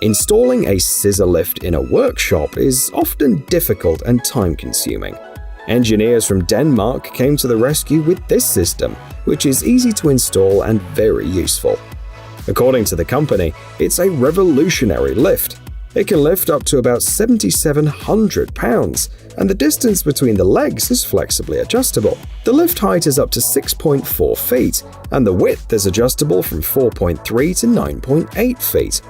Installing a scissor lift in a workshop is often difficult and time-consuming. Engineers from Denmark came to the rescue with this system, which is easy to install and very useful. According to the company, it's a revolutionary lift. It can lift up to about 7,700 pounds, and the distance between the legs is flexibly adjustable. The lift height is up to 6.4 feet, and the width is adjustable from 4.3 to 9.8 feet.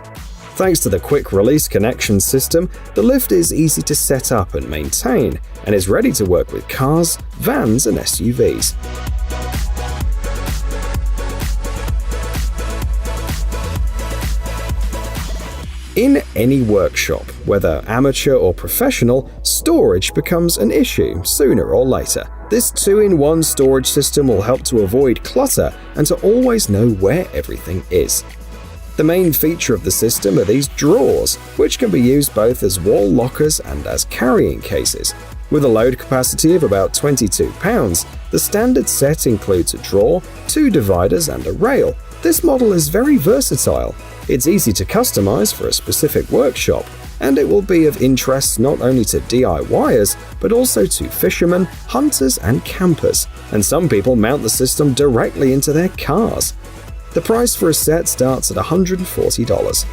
Thanks to the quick-release connection system, the lift is easy to set up and maintain, and is ready to work with cars, vans, and SUVs. In any workshop, whether amateur or professional, storage becomes an issue sooner or later. This 2-in-1 storage system will help to avoid clutter and to always know where everything is. The main feature of the system are these drawers, which can be used both as wall lockers and as carrying cases. With a load capacity of about 22 pounds, the standard set includes a drawer, 2 dividers, and a rail. This model is very versatile. It's easy to customize for a specific workshop, and it will be of interest not only to DIYers, but also to fishermen, hunters, and campers. And some people mount the system directly into their cars. The price for a set starts at $140.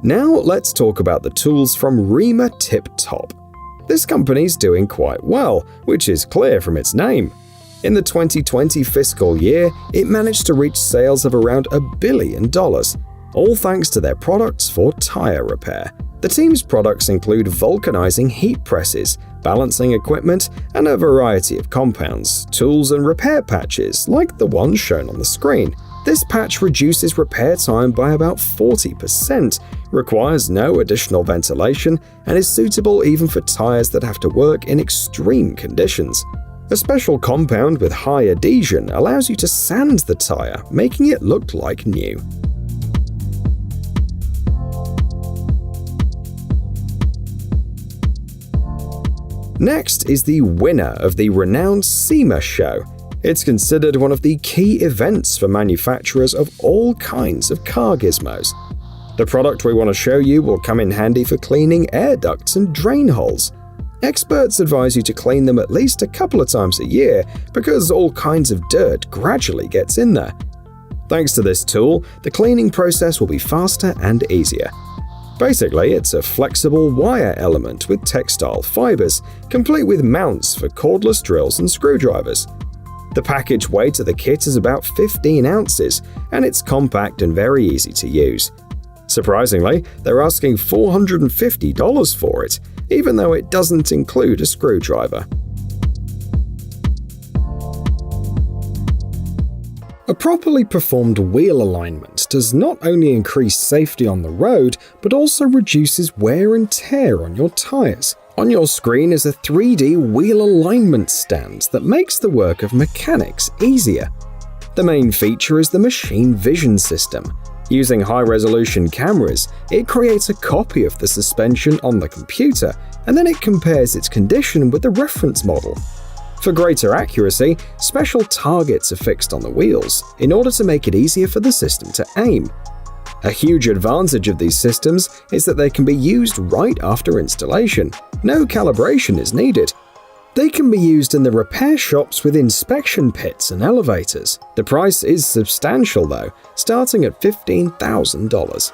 Now let's talk about the tools from REMA Tip Top. This company's doing quite well, which is clear from its name. In the 2020 fiscal year, it managed to reach sales of around $1 billion, all thanks to their products for tire repair. The team's products include vulcanizing heat presses, balancing equipment, and a variety of compounds, tools, and repair patches like the one shown on the screen. This patch reduces repair time by about 40%, requires no additional ventilation, and is suitable even for tires that have to work in extreme conditions. A special compound with high adhesion allows you to sand the tire, making it look like new. Next is the winner of the renowned SEMA show. It's considered one of the key events for manufacturers of all kinds of car gizmos. The product we want to show you will come in handy for cleaning air ducts and drain holes. Experts advise you to clean them at least a couple of times a year because all kinds of dirt gradually gets in there. Thanks to this tool, the cleaning process will be faster and easier. Basically, it's a flexible wire element with textile fibers, complete with mounts for cordless drills and screwdrivers. The package weight of the kit is about 15 ounces, and it's compact and very easy to use. Surprisingly, they're asking $450 for it, even though it doesn't include a screwdriver. A properly performed wheel alignment does not only increase safety on the road, but also reduces wear and tear on your tires. On your screen is a 3D wheel alignment stand that makes the work of mechanics easier. The main feature is the machine vision system. Using high-resolution cameras, it creates a copy of the suspension on the computer, and then it compares its condition with the reference model. For greater accuracy, special targets are fixed on the wheels in order to make it easier for the system to aim. A huge advantage of these systems is that they can be used right after installation. No calibration is needed. They can be used in the repair shops with inspection pits and elevators. The price is substantial though, starting at $15,000.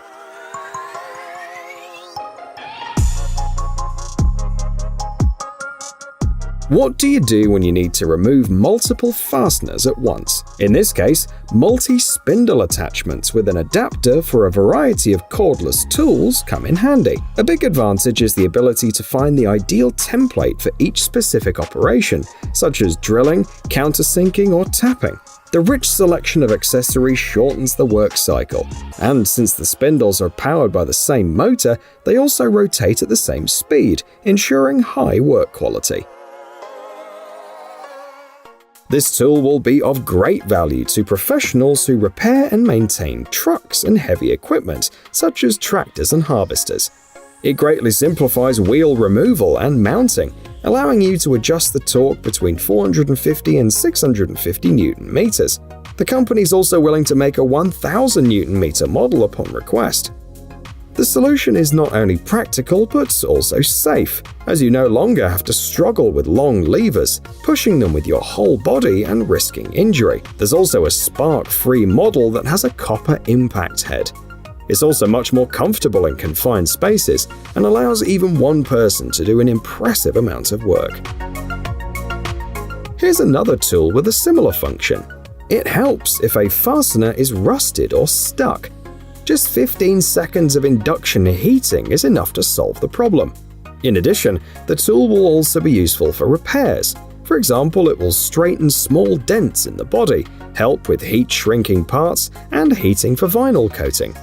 What do you do when you need to remove multiple fasteners at once? In this case, multi-spindle attachments with an adapter for a variety of cordless tools come in handy. A big advantage is the ability to find the ideal template for each specific operation, such as drilling, countersinking, or tapping. The rich selection of accessories shortens the work cycle, and since the spindles are powered by the same motor, they also rotate at the same speed, ensuring high work quality. This tool will be of great value to professionals who repair and maintain trucks and heavy equipment, such as tractors and harvesters. It greatly simplifies wheel removal and mounting, allowing you to adjust the torque between 450 and 650 Newton meters. The company's also willing to make a 1000 Newton meter model upon request. The solution is not only practical but also safe, as you no longer have to struggle with long levers, pushing them with your whole body and risking injury. There's also a spark-free model that has a copper impact head. It's also much more comfortable in confined spaces and allows even one person to do an impressive amount of work. Here's another tool with a similar function. It helps if a fastener is rusted or stuck. Just 15 seconds of induction heating is enough to solve the problem. In addition, the tool will also be useful for repairs. For example, it will straighten small dents in the body, help with heat-shrinking parts, and heating for vinyl coating.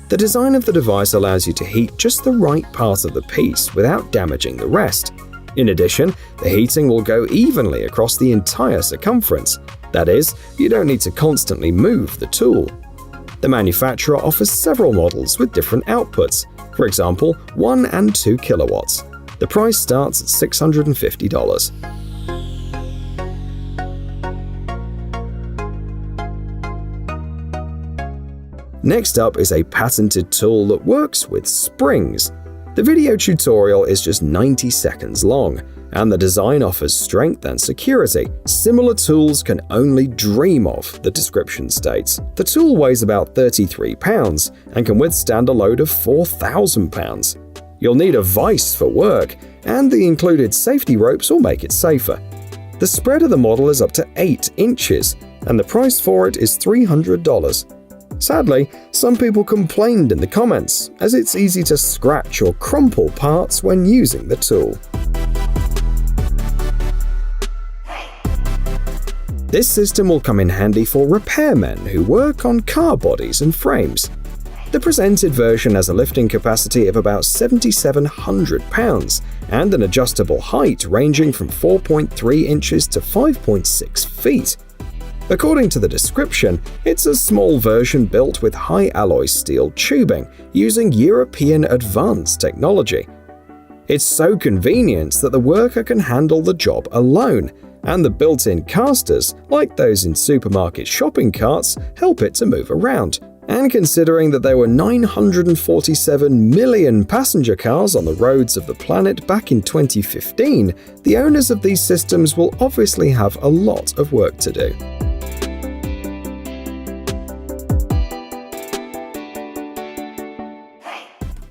The design of the device allows you to heat just the right part of the piece without damaging the rest. In addition, the heating will go evenly across the entire circumference. That is, you don't need to constantly move the tool. The manufacturer offers several models with different outputs, for example, 1 and 2 kilowatts. The price starts at $650. Next up is a patented tool that works with springs. The video tutorial is just 90 seconds long, and the design offers strength and security. Similar tools can only dream of, the description states. The tool weighs about 33 pounds and can withstand a load of 4,000 pounds. You'll need a vise for work, and the included safety ropes will make it safer. The spread of the model is up to 8 inches, and the price for it is $300. Sadly, some people complained in the comments, as it's easy to scratch or crumple parts when using the tool. This system will come in handy for repairmen who work on car bodies and frames. The presented version has a lifting capacity of about 7,700 pounds and an adjustable height ranging from 4.3 inches to 5.6 feet. According to the description, it's a small version built with high alloy steel tubing using European advanced technology. It's so convenient that the worker can handle the job alone, and the built-in casters, like those in supermarket shopping carts, help it to move around. And considering that there were 947 million passenger cars on the roads of the planet back in 2015, the owners of these systems will obviously have a lot of work to do.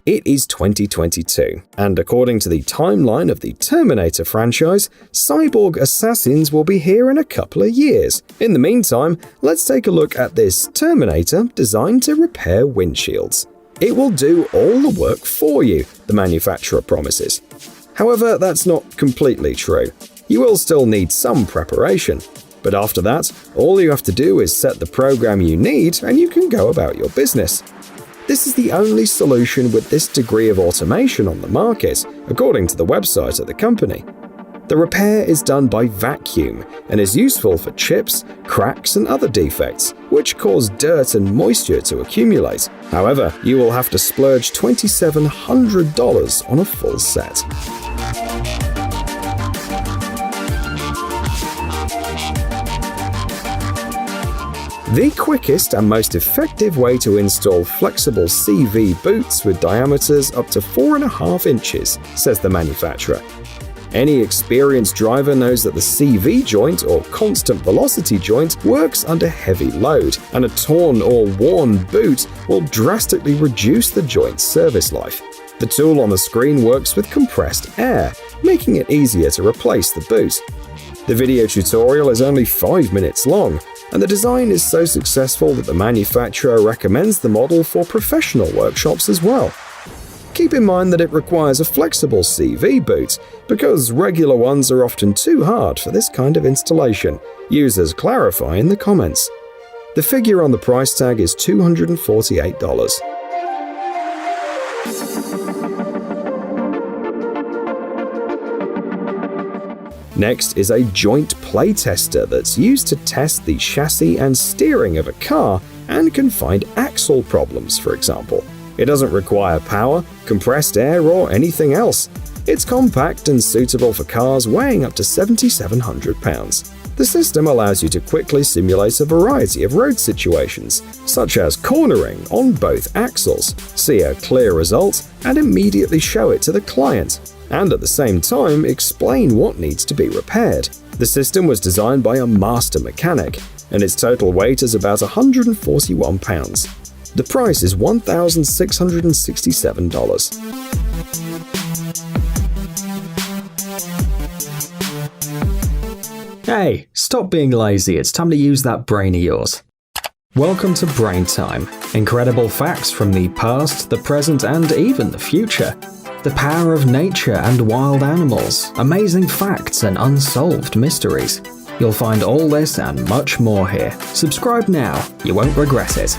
It is 2022, and according to the timeline of the Terminator franchise, cyborg assassins will be here in a couple of years. In the meantime, let's take a look at this Terminator designed to repair windshields. It will do all the work for you, the manufacturer promises. However, that's not completely true. You will still need some preparation. But after that, all you have to do is set the program you need and you can go about your business. This is the only solution with this degree of automation on the market, according to the website of the company. The repair is done by vacuum and is useful for chips, cracks, and other defects, which cause dirt and moisture to accumulate. However, you will have to splurge $2,700 on a full set. The quickest and most effective way to install flexible CV boots with diameters up to 4.5 inches, says the manufacturer. Any experienced driver knows that the CV joint, or constant velocity joint, works under heavy load, and a torn or worn boot will drastically reduce the joint's service life. The tool on the screen works with compressed air, making it easier to replace the boot. The video tutorial is only 5 minutes long, and the design is so successful that the manufacturer recommends the model for professional workshops as well. Keep in mind that it requires a flexible CV boot, because regular ones are often too hard for this kind of installation. Users clarify in the comments. The figure on the price tag is $248. Next is a joint play tester that's used to test the chassis and steering of a car and can find axle problems, for example. It doesn't require power, compressed air, or anything else. It's compact and suitable for cars weighing up to 7,700 pounds. The system allows you to quickly simulate a variety of road situations, such as cornering on both axles, see a clear result, and immediately show it to the client, and at the same time explain what needs to be repaired. The system was designed by a master mechanic, and its total weight is about 141 pounds. The price is $1,667. Hey, stop being lazy, it's time to use that brain of yours. Welcome to Brain Time. Incredible facts from the past, the present, and even the future. The power of nature and wild animals, amazing facts and unsolved mysteries. You'll find all this and much more here. Subscribe now, you won't regret it.